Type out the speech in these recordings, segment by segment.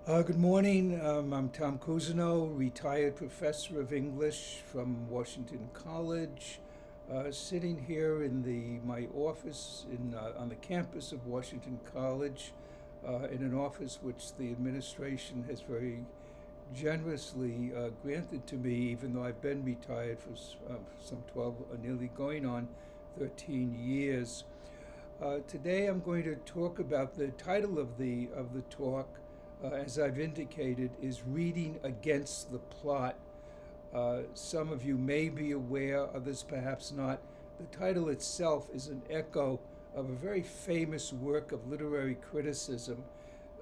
Good morning. I'm Tom Cousineau, retired professor of English from Washington College, sitting here in my office on the campus of Washington College, in an office which the administration has very generously granted to me, even though I've been retired for some 12, nearly going on 13 years. Today I'm going to talk about the title of the talk, as I've indicated, is Reading Against the Plot. Some of you may be aware, others perhaps not. The title itself is an echo of a very famous work of literary criticism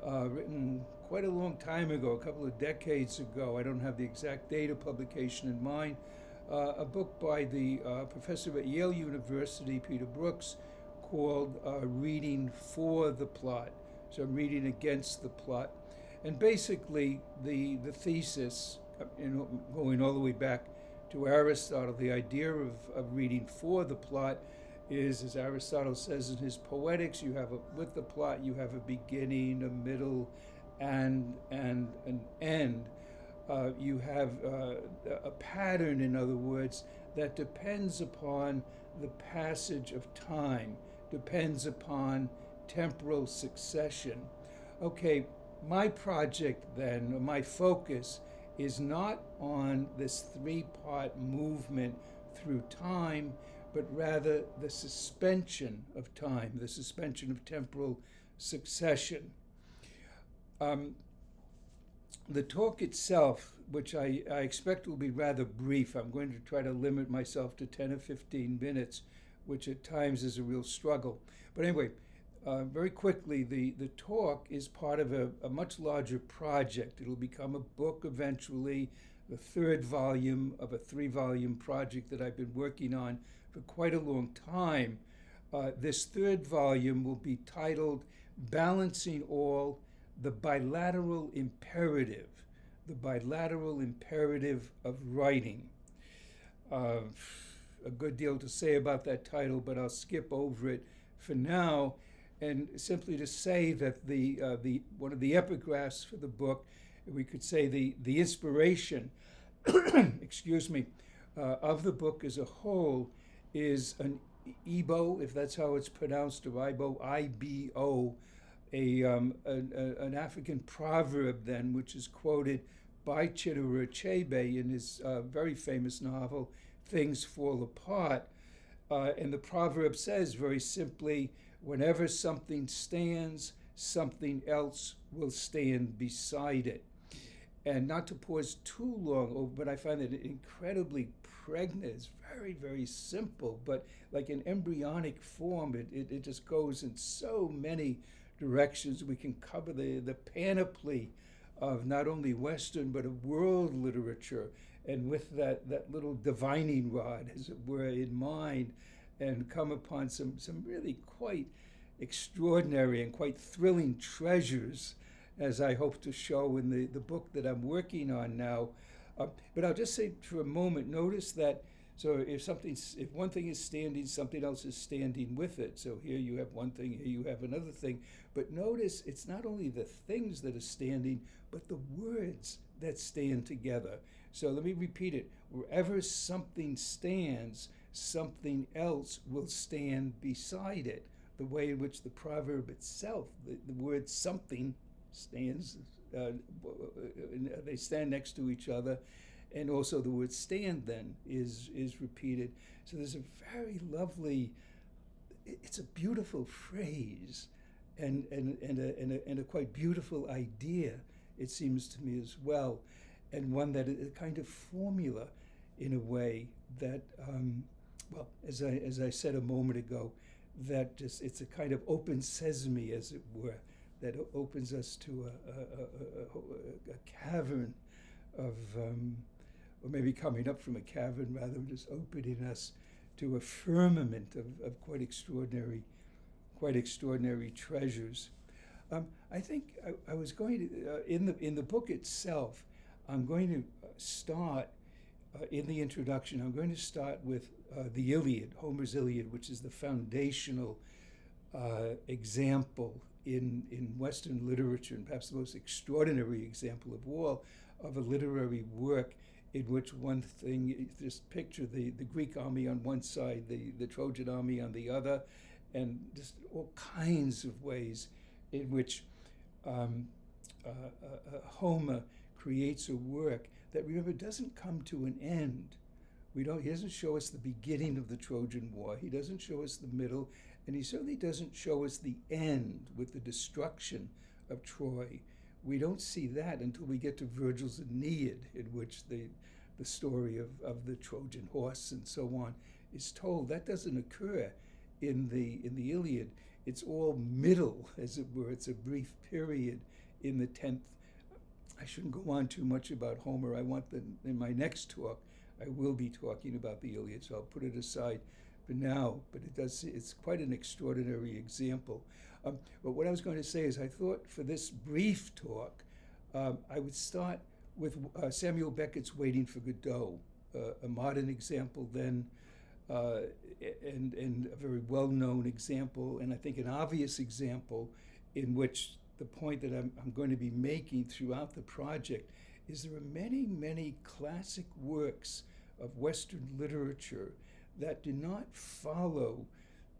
written quite a long time ago, a couple of decades ago. I don't have the exact date of publication in mind. A book by the professor at Yale University, Peter Brooks, called Reading for the Plot. So I'm reading against the plot. And basically, the thesis, going all the way back to Aristotle, the idea of reading for the plot is, as Aristotle says in his Poetics, with the plot you have a beginning, a middle, and an end. You have a pattern, in other words, that depends upon the passage of time, depends upon temporal succession. Okay, my project then, or my focus, is not on this three-part movement through time, but rather the suspension of time, the suspension of temporal succession. The talk itself, which I expect will be rather brief, I'm going to try to limit myself to 10 or 15 minutes, which at times is a real struggle. But anyway, very quickly, the talk is part of a much larger project. It'll become a book eventually, the third volume of a 3-volume project that I've been working on for quite a long time. This third volume will be titled Balancing All, the Bilateral Imperative, the Bilateral Imperative of Writing. A good deal to say about that title, but I'll skip over it for now, and simply to say that the one of the epigraphs for the book, we could say the inspiration, excuse me, of the book as a whole is an Ibo, if that's how it's pronounced, or Ibo, I-B-O, an African proverb then, which is quoted by China Achebe in his very famous novel, Things Fall Apart. And the proverb says very simply, whenever something stands, something else will stand beside it. And not to pause too long, but I find it incredibly pregnant. It's very, very simple, but like an embryonic form, it just goes in so many directions. We can cover the panoply of not only Western, but of world literature, and with that little divining rod, as it were, in mind, and come upon some really quite extraordinary and quite thrilling treasures, as I hope to show in the book that I'm working on now. But I'll just say for a moment, notice that, so if one thing is standing, something else is standing with it. So here you have one thing, here you have another thing. But notice it's not only the things that are standing, but the words that stand together. So let me repeat it. Wherever something stands, something else will stand beside it. The way in which the proverb itself, the word something stands, they stand next to each other, and also the word stand then is repeated. So there's a very lovely, it's a beautiful phrase, and a quite beautiful idea, it seems to me as well, and one that is a kind of formula in a way that, well, as I said a moment ago, that just, it's a kind of open sesame, as it were, that opens us to a cavern of, or maybe coming up from a cavern rather than just opening us to a firmament of quite extraordinary treasures. I think I was going to, in the book itself, I'm going to start in the introduction, I'm going to start with the Iliad, Homer's Iliad, which is the foundational example in Western literature, and perhaps the most extraordinary example of all, of a literary work in which one thing, just picture the Greek army on one side, the Trojan army on the other, and just all kinds of ways in which Homer creates a work that, remember, doesn't come to an end. He doesn't show us the beginning of the Trojan War. He doesn't show us the middle, and he certainly doesn't show us the end with the destruction of Troy. We don't see that until we get to Virgil's Aeneid, in which the story of the Trojan horse and so on is told. That doesn't occur in the Iliad. It's all middle, as it were. It's a brief period in the 10th. I shouldn't go on too much about Homer. In my next talk, I will be talking about the Iliad, so I'll put it aside for now. But it's quite an extraordinary example. But what I was going to say is, I thought for this brief talk, I would start with Samuel Beckett's Waiting for Godot, a modern example then, and a very well-known example, and I think an obvious example in which the point that I'm going to be making throughout the project is there are many, many classic works of Western literature that do not follow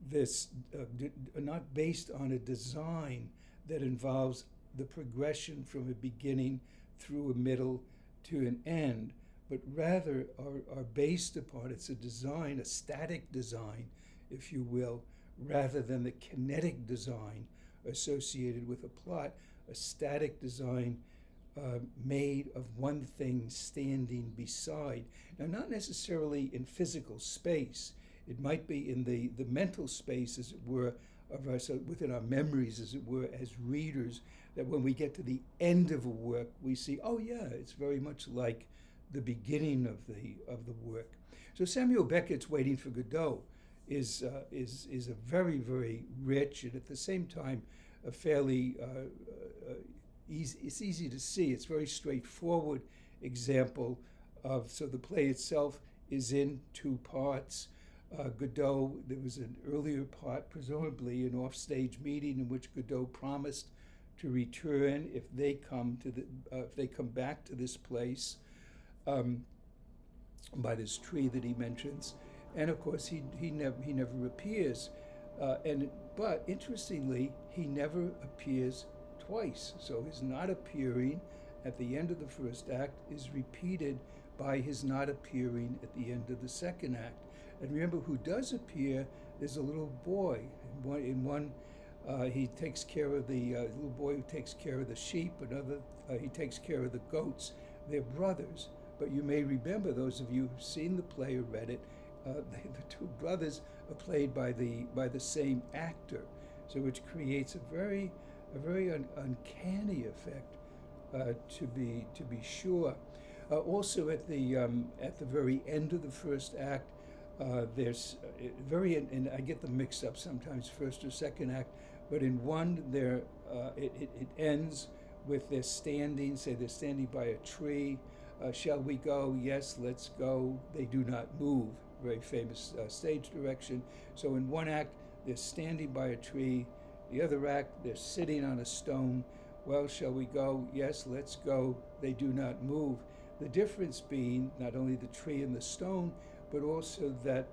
this, are not based on a design that involves the progression from a beginning through a middle to an end, but rather are based upon, it's a design, a static design, if you will, rather than the kinetic design associated with a plot, a static design made of one thing standing beside. Now, not necessarily in physical space. It might be in the mental space, as it were, of us, within our memories, as it were, as readers, that when we get to the end of a work, we see, oh yeah, it's very much like the beginning of the work. So Samuel Beckett's Waiting for Godot is a very, very rich, and at the same time a fairly easy. It's easy to see. It's very straightforward example of. So the play itself is in two parts. Godot. There was an earlier part, presumably an offstage meeting, in which Godot promised to return if they come back to this place by this tree that he mentions. And of course, he never appears. But interestingly, he never appears twice. So his not appearing at the end of the first act is repeated by his not appearing at the end of the second act. And remember, who does appear? There's a little boy. In one, he takes care of the little boy who takes care of the sheep. Another, he takes care of the goats. They're brothers. But you may remember, those of you who've seen the play or read it, the two brothers are played by the same actor, so which creates a very uncanny effect, to be sure. Also, at the very end of the first act, there's and I get them mixed up sometimes, first or second act, but in one there it ends with they're standing by a tree. Shall we go? Yes, let's go. They do not move. Very famous stage direction. So in one act, they're standing by a tree. The other act, they're sitting on a stone. Well, shall we go? Yes, let's go. They do not move. The difference being not only the tree and the stone, but also that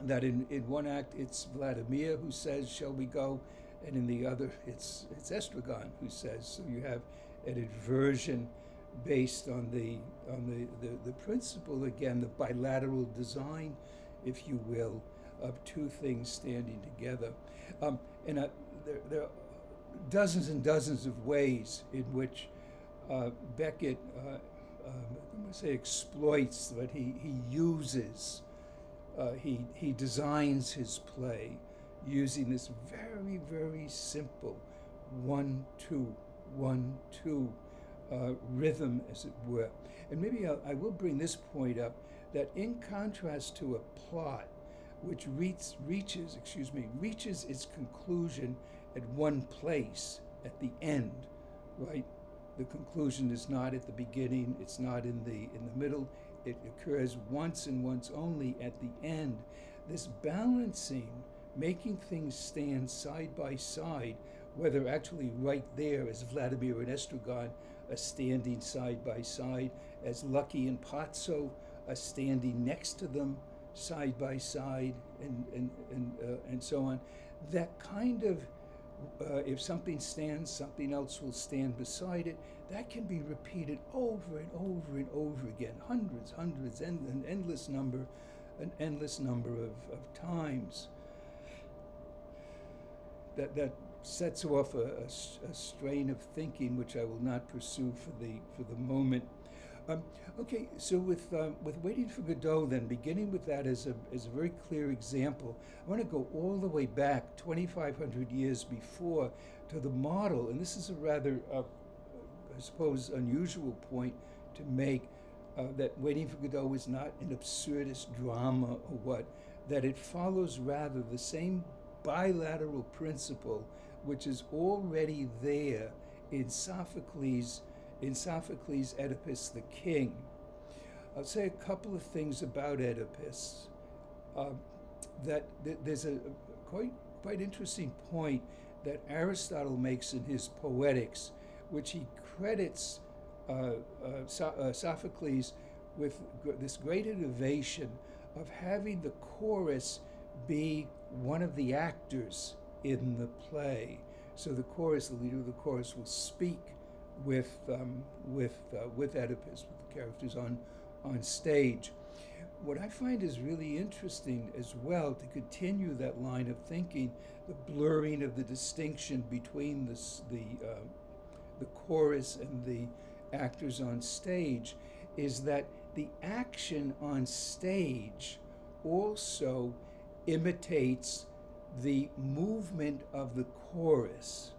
that in one act it's Vladimir who says, "Shall we go?" and in the other it's Estragon who says. So you have an inversion based on the principle, again, the bilateral design, if you will, of two things standing together. There are dozens and dozens of ways in which Beckett, I'm going to say exploits, but he uses, he designs his play using this very, very simple 1-2, 1-2 rhythm, as it were. And maybe I will bring this point up, that in contrast to a plot which reaches its conclusion at one place, at the end, right? The conclusion is not at the beginning, it's not in the middle, it occurs once and once only at the end. This balancing making things stand side by side, whether actually right there as Vladimir and Estragon are standing side by side, as Lucky and Pazzo are standing next to them side by side, and so on. That kind of, if something stands, something else will stand beside it. That can be repeated over and over and over again, hundreds, an endless number of times. That sets off a strain of thinking which I will not pursue for the moment. Okay, so with Waiting for Godot, then, beginning with that as a very clear example, I want to go all the way back 2,500 years before to the model, and this is a rather, I suppose, unusual point to make, that Waiting for Godot is not an absurdist drama or what, that it follows rather the same bilateral principle which is already there in Sophocles' Oedipus the King. I'll say a couple of things about Oedipus. There's a quite interesting point that Aristotle makes in his Poetics, which he credits Sophocles with this great innovation of having the chorus be one of the actors in the play. So the leader of the chorus, will speak with Oedipus, with the characters on stage. What I find is really interesting as well, to continue that line of thinking, the blurring of the distinction between the chorus and the actors on stage, is that the action on stage also imitates the movement of the chorus.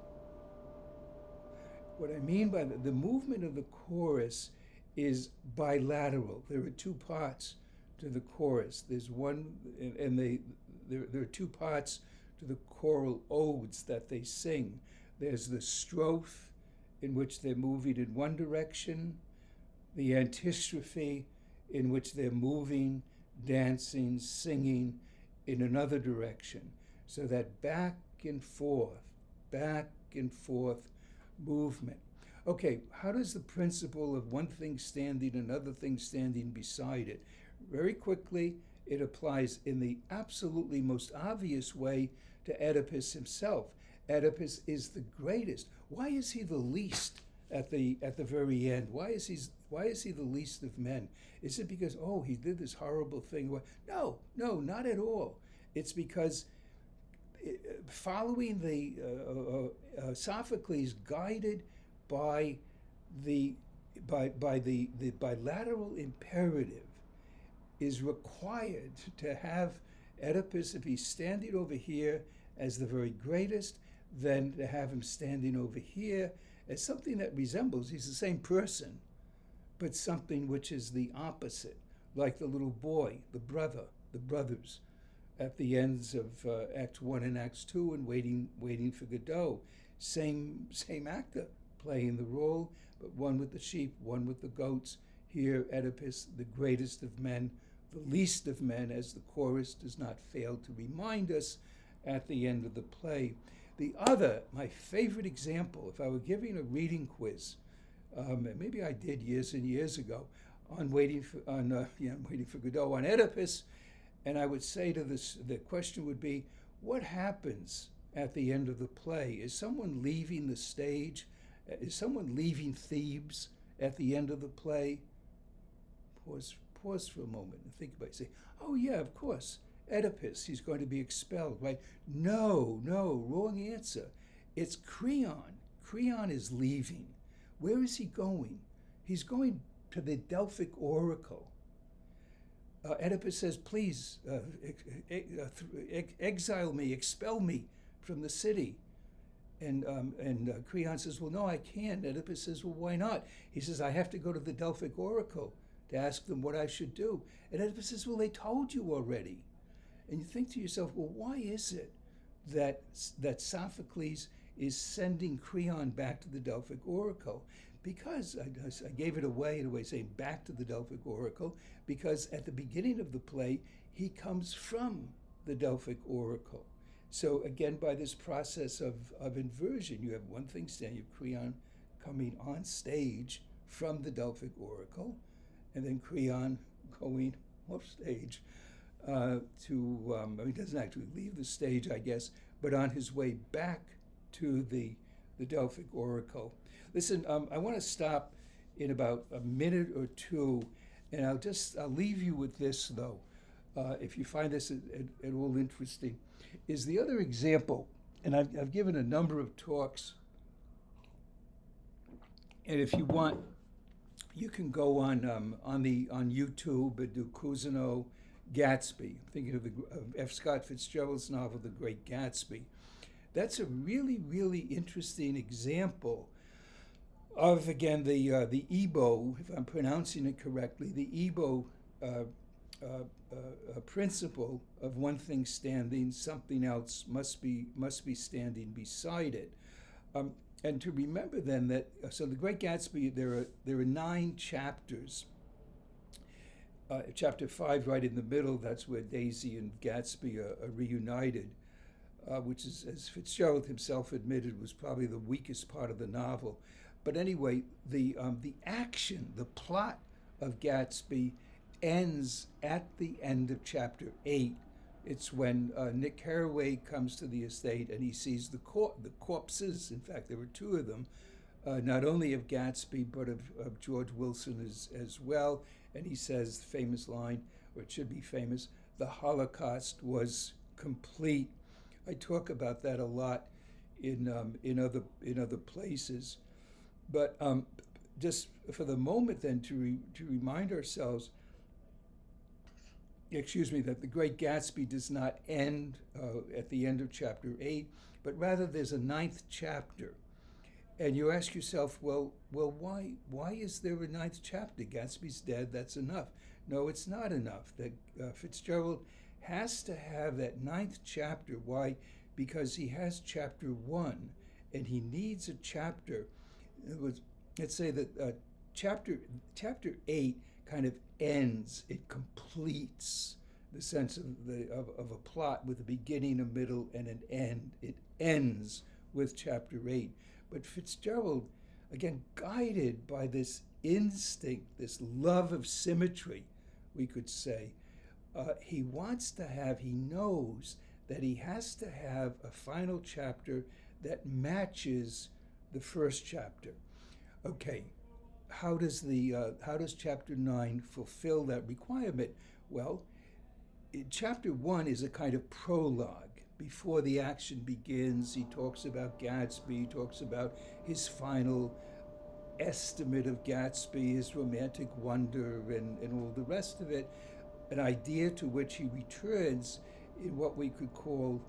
What I mean by the movement of the chorus is bilateral. There are two parts to the chorus. There's one, and there are two parts to the choral odes that they sing. There's the strophe, in which they're moving in one direction, the antistrophe, in which they're moving, dancing, singing in another direction. So that back and forth movement. Okay, how does the principle of one thing standing, another thing standing beside it? Very quickly, it applies in the absolutely most obvious way to Oedipus himself. Oedipus is the greatest. Why is he the least at the very end? Why is he the least of men? Is it because, oh, he did this horrible thing? No, not at all. It's because following the Sophocles, guided by the bilateral imperative, is required to have Oedipus, if he's standing over here as the very greatest, then to have him standing over here as something that resembles, he's the same person, but something which is the opposite, like the little boy, the brothers, at the ends of Acts 1 and Acts 2 and Waiting for Godot. Same actor playing the role, but one with the sheep, one with the goats. Here, Oedipus, the greatest of men, the least of men, as the chorus does not fail to remind us at the end of the play. The other, my favorite example, if I were giving a reading quiz, maybe I did years and years ago, on Waiting for Godot, on Oedipus, and I would say the question would be, what happens at the end of the play? Is someone leaving the stage? Is someone leaving Thebes at the end of the play? Pause for a moment and think about it. Say, oh yeah, of course, Oedipus, he's going to be expelled, right? No, wrong answer. It's Creon. Creon is leaving. Where is he going? He's going to the Delphic Oracle. Oedipus says, please, exile me, expel me from the city. And Creon says, well, no, I can't. Oedipus says, well, why not? He says, I have to go to the Delphic Oracle to ask them what I should do. And Oedipus says, well, they told you already. And you think to yourself, well, why is it that Sophocles is sending Creon back to the Delphic Oracle? Because, I gave it away in a way, saying back to the Delphic Oracle, because at the beginning of the play, he comes from the Delphic Oracle. So again, by this process of inversion, you have one thing standing, you have Creon coming on stage from the Delphic oracle, and then Creon going off stage he doesn't actually leave the stage, I guess, but on his way back to the Delphic oracle. Listen, I want to stop in about a minute or two, and I'll leave you with this, though, if you find this at all interesting, is the other example, and I've given a number of talks, and if you want, you can go on YouTube and do Cousineau Gatsby. I'm thinking of F. Scott Fitzgerald's novel, The Great Gatsby. That's a really, really interesting example of, again, the Ibo, if I'm pronouncing it correctly, the Ibo principle of one thing standing, something else must be standing beside it. And to remember then that, so the Great Gatsby, there are 9 chapters. Chapter 5, right in the middle, that's where Daisy and Gatsby are reunited, which is, as Fitzgerald himself admitted, was probably the weakest part of the novel. But anyway, the action, the plot of Gatsby ends at the end of chapter 8. It's when Nick Carraway comes to the estate and he sees the corpses. In fact, there were 2 of them, not only of Gatsby, but of George Wilson as well. And he says the famous line, or it should be famous, "The Holocaust was complete." I talk about that a lot in other places. But just for the moment then, to remind ourselves, that the Great Gatsby does not end at the end of chapter 8, but rather there's a 9th chapter. And you ask yourself, well, why is there a 9th chapter? Gatsby's dead, that's enough. No, it's not enough. That Fitzgerald has to have that 9th chapter. Why? Because he has chapter 1, and he needs a chapter. Let's say that chapter 8 kind of ends. It completes the sense of a plot with a beginning, a middle, and an end. It ends with chapter 8. But Fitzgerald, again, guided by this instinct, this love of symmetry, we could say, he knows that he has to have a final chapter that matches the first chapter. Okay, how does chapter 9 fulfill that requirement? Well, chapter 1 is a kind of prologue. Before the action begins, he talks about Gatsby, he talks about his final estimate of Gatsby, his romantic wonder, and all the rest of it, an idea to which he returns in what we could call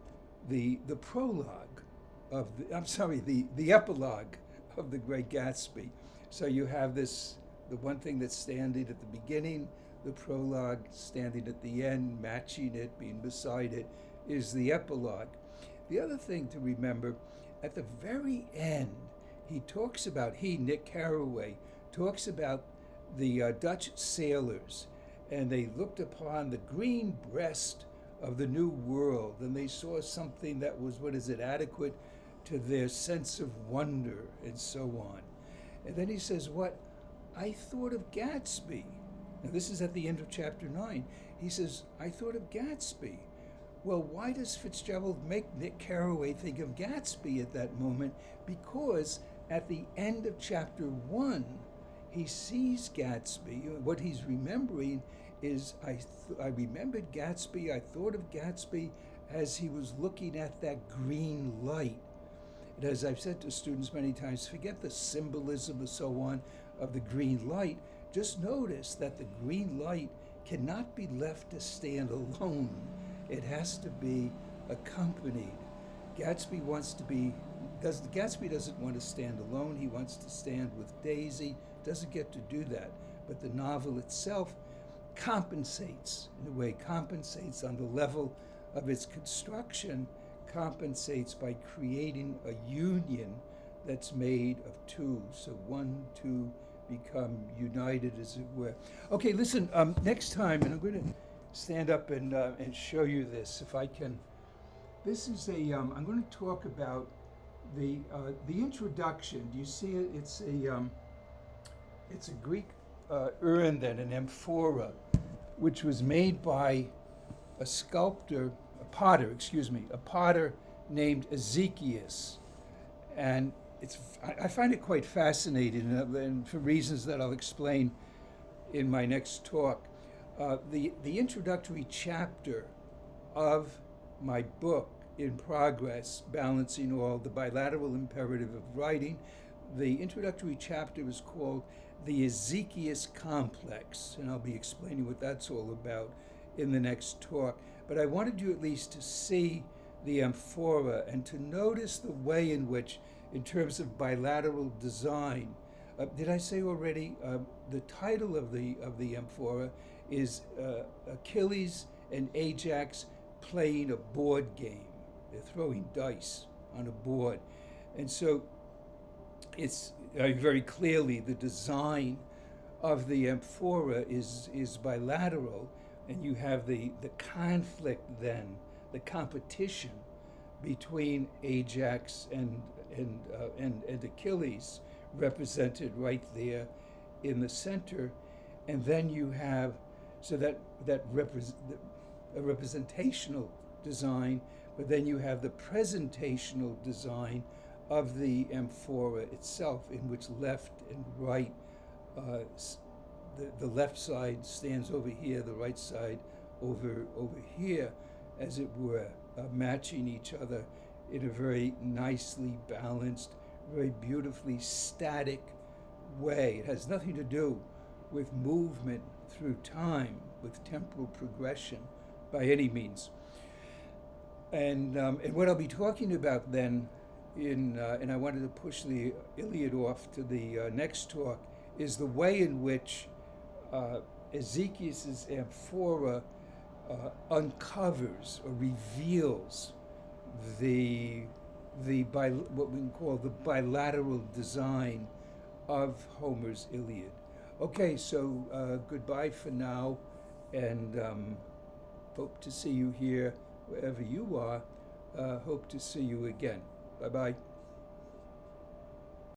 the prologue of the epilogue of The Great Gatsby. So you have the one thing that's standing at the beginning, the prologue standing at the end, matching it, being beside it, is the epilogue. The other thing to remember, at the very end, Nick Carraway, talks about the Dutch sailors, and they looked upon the green breast of the New World, and they saw something that was, adequate to their sense of wonder, and so on. And then he says, I thought of Gatsby. Now this is at the end of chapter 9. He says, I thought of Gatsby. Well, why does Fitzgerald make Nick Carraway think of Gatsby at that moment? Because at the end of chapter 1, he sees Gatsby. What he's remembering is, I remembered Gatsby, I thought of Gatsby as he was looking at that green light. And as I've said to students many times, forget the symbolism and so on of the green light. Just notice that the green light cannot be left to stand alone. It has to be accompanied. Gatsby doesn't want to stand alone. He wants to stand with Daisy. Doesn't get to do that. But the novel itself compensates on the level of its construction, compensates by creating a union that's made of 2. So 1, 2 become united, as it were. Okay, listen, next time, and I'm going to stand up and show you this, if I can This is I'm going to talk about the introduction. Do you see it? It's a Greek urn, then an amphora, which was made by a potter named Ezekias, and I find it quite fascinating, and for reasons that I'll explain in my next talk. The introductory chapter of my book in progress, Balancing All, the Bilateral Imperative of Writing, the introductory chapter is called The Ezekias Complex, and I'll be explaining what that's all about in the next talk. But I wanted you at least to see the amphora and to notice the way in which, in terms of bilateral design, did I say already the title of the amphora is Achilles and Ajax playing a board game. They're throwing dice on a board. And so it's very clearly the design of the amphora is bilateral, and you have the conflict then, the competition between Ajax and Achilles represented right there in the center. And then you have, so that a representational design, but then you have the presentational design of the amphora itself, in which left and right, the left side stands over here, the right side over here, as it were, matching each other in a very nicely balanced, very beautifully static way. It has nothing to do with movement through time, with temporal progression by any means. And what I'll be talking about then, and I wanted to push the Iliad off to the next talk, is the way in which Ezekias's amphora uncovers or reveals what we can call the bilateral design of Homer's Iliad. Okay, so goodbye for now, and hope to see you here wherever you are. Hope to see you again. Bye-bye.